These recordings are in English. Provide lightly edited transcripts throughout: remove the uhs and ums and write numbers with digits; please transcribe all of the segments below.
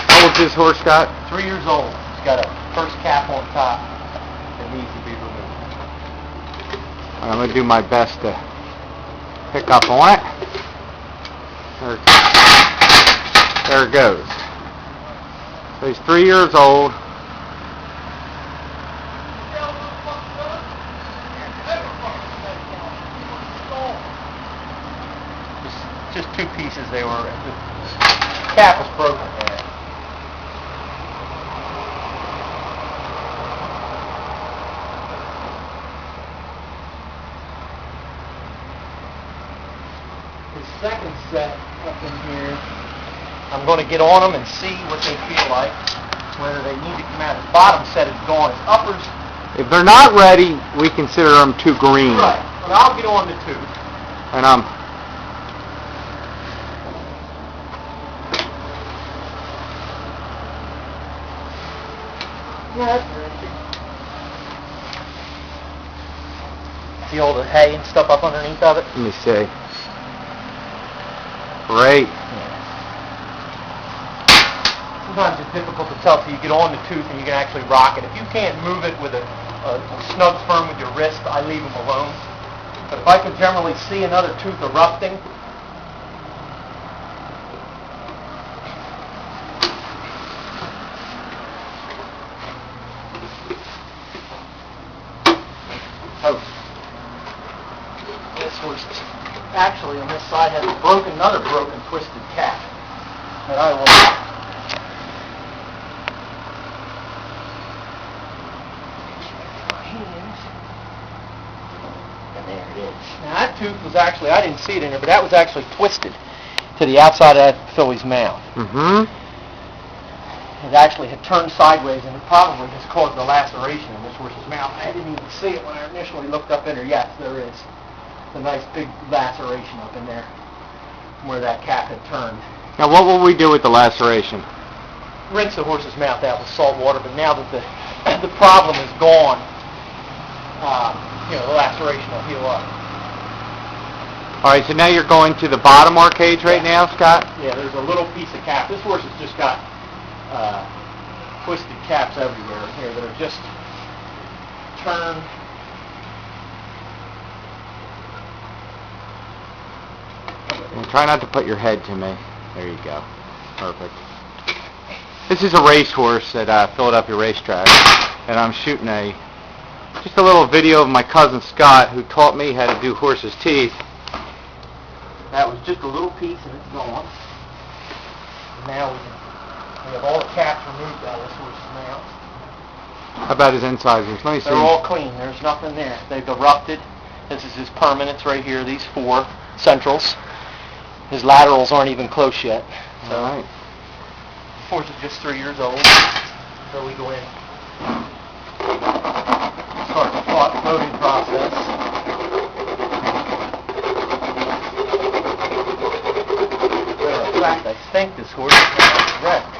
How old's this horse, Scott? 3 years old. He's got a first cap on top that needs to be removed. I'm going to do my best to pick up on it. There it goes. So he's 3 years old. Just two pieces they were. The cap was broken there. His second set up in here, I'm going to get on them and see what they feel like, whether they need to come out. His bottom set is gone. His uppers... If they're not ready, we consider them too green. Right. But I'll get on the tooth. And yeah, that's very good. See all the hay and stuff up underneath of it? let me see. Great. Sometimes it's difficult to tell till you get on the tooth and you can actually rock it. If you can't move it with a snug firm with your wrist, I leave them alone. But if I can generally see another tooth erupting, this horse actually on this side has another broken, twisted cap that I will. And there it is. Now that tooth was actually, I didn't see it in there, but that was actually twisted to the outside of that filly's mouth. Mm-hmm. It actually had turned sideways, and it probably has caused a laceration in this horse's mouth. I didn't even see it when I initially looked up in there. Yes, there is a nice big laceration up in there where that cap had turned. Now, what will we do with the laceration? Rinse the horse's mouth out with salt water, but now that the problem is gone, the laceration will heal up. All right, so now you're going to the bottom arc cage right now, Scott? Yeah, there's a little piece of cap. This horse has just got twisted caps everywhere here that are just turned. And try not to put your head to me. There you go. Perfect. This is a racehorse at Philadelphia Racetrack, and I'm shooting just a little video of my cousin Scott, who taught me how to do horses' teeth. That was just a little piece, and it's gone. Now we have all the caps removed out of this horse's mouth. How about his incisors? Let me see. They're all clean. There's nothing there. They've erupted. This is his permanents right here, these 4 centrals. His laterals aren't even close yet. So, all right. The horse is just 3 years old. So we go in. Start the loading process. In fact, I think this horse is wrecked.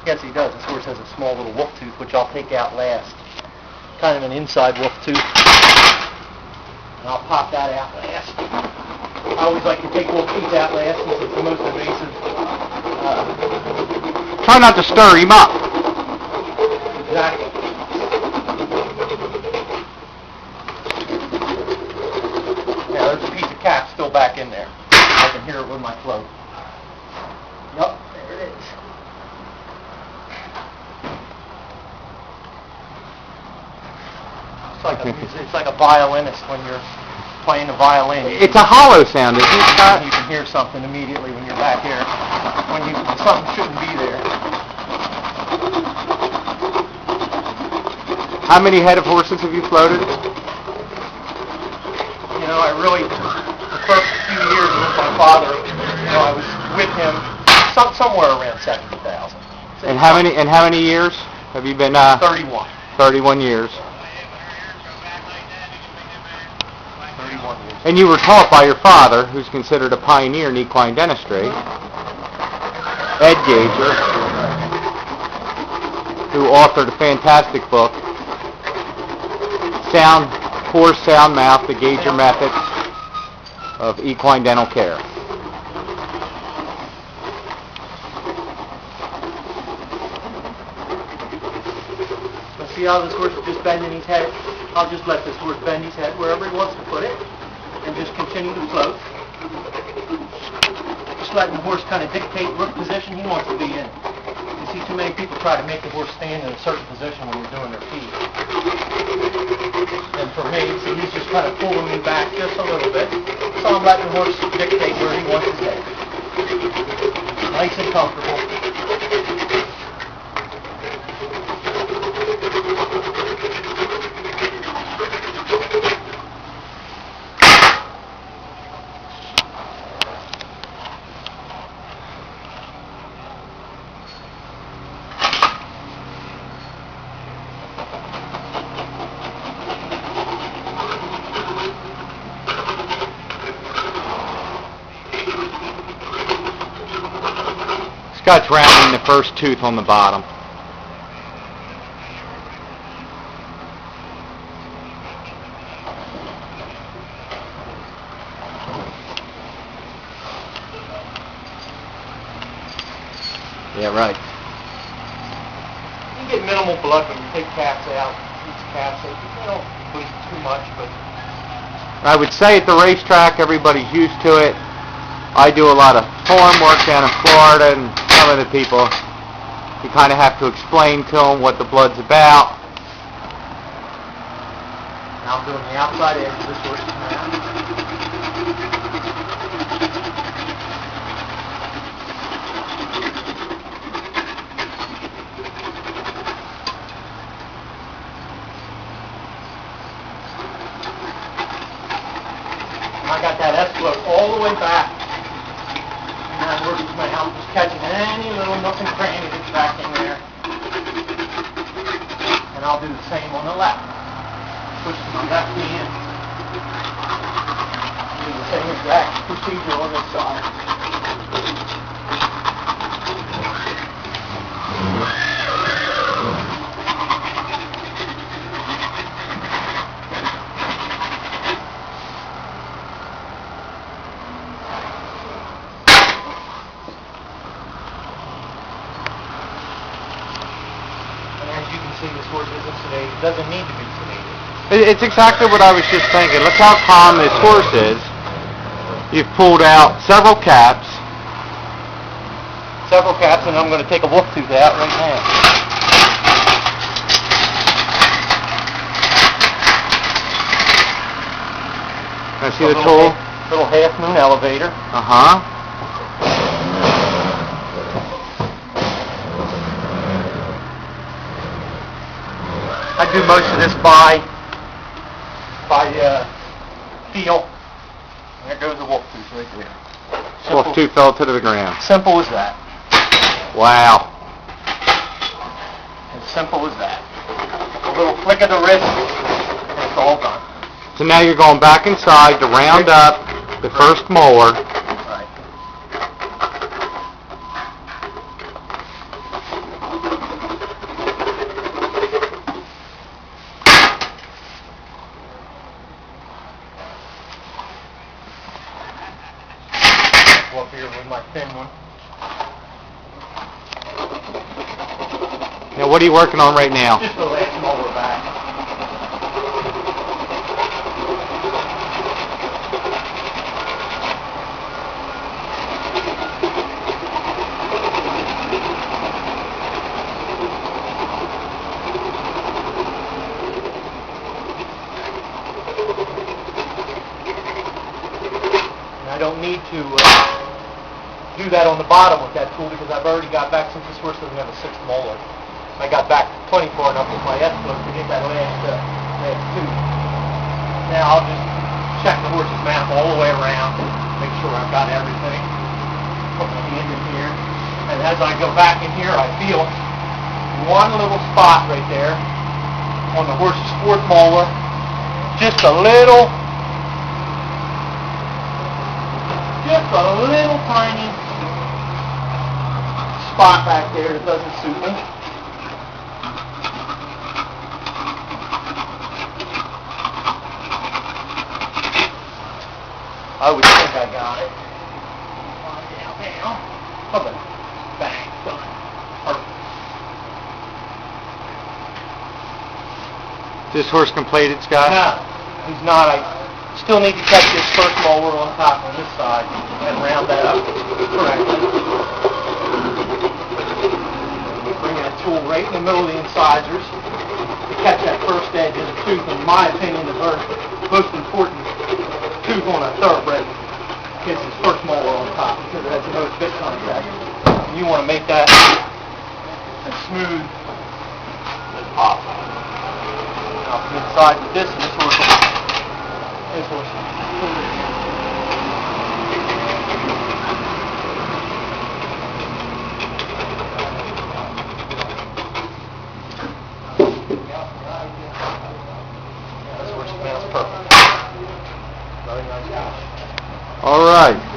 Yes, he does. This horse has a small little wolf tooth, which I'll take out last. Kind of an inside wolf tooth. And I'll pop that out last. I always like to take wolf teeth out last since it's the most invasive. Try not to stir him up. Exactly. Yeah, there's a piece of cap still back in there. I can hear it with my float. Yep, there it is. It's like a violinist when you're playing a violin. It's a hollow sound, isn't it, Scott? You can hear something immediately when you're back here. When something shouldn't be there. How many head of horses have you floated? You know, the first few years with my father, I was with him somewhere around 70,000. And how many years have you been? 31. 31 years. 31 years. And you were taught by your father, who's considered a pioneer in equine dentistry, Ed Gager, who authored a fantastic book, Horse, Sound Mouth, the Gager Methods of Equine Dental Care. See how this horse is just bending his head? I'll just let this horse bend his head wherever he wants to put it, and just continue to float. Just letting the horse kind of dictate what position he wants to be in. You see too many people try to make the horse stand in a certain position when you're doing their feet. And for me, see, he's just kind of pulling me back just a little bit. So I'm letting the horse dictate where he wants to take. Nice and comfortable. Scott's rounding the first tooth on the bottom. Yeah, right. You get minimal blood when you take calves out. These calves, you don't bleed too much, but I would say at the racetrack, everybody's used to it. I do a lot of form work down in Florida, and some of the people, you kind of have to explain to them what the blood's about. now I'm doing the outside edge of this horse's mouth. I got that S-float all the way back. And that horse's mouth just catching any little nook and cranny that's back in there. And I'll do the same on the left. Push my left knee in. Do the same exact procedure on this side. This horse isn't sedated. It doesn't need to be sedated. It's exactly what I was just thinking. Look how calm this horse is. You've pulled out several caps. And I'm going to take a wolf tooth out right now. Can I see the tool? Little half moon elevator. Uh-huh. I do most of this by feel. And there goes the wolf tooth right there. Wolf tooth fell to the ground. Simple as that. Wow. As simple as that. A little flick of the wrist, and it's all done. So now you're going back inside to round up the first molar. Right. Go up here with my thin one. Now what are you working on right now? Just the last molar back. And I don't need to do that on the bottom with that tool because I've already got back, since this horse doesn't have a sixth molar, I got back plenty far enough with my S-float to get that last tooth. Now I'll just check the horse's mouth all the way around, make sure I've got everything. Put my hand in here, and as I go back in here, I feel one little spot right there on the horse's fourth molar, just a little tiny spot back there that doesn't suit me. I would think I got it. Down. Come on. Bang. Done. Perfect. This horse completed, Scott? No, he's not. I still need to catch this first molar on top on this side and round that up correctly. Bring that tool right in the middle of the incisors to catch that first edge of the tooth. In my opinion, the most important tooth on a thoroughbred is his first molar on top because it has the most bit contact. And you want to make that as smooth as possible. Now come inside with this, and this horse. This horse smells perfect. Very nice horse. All right.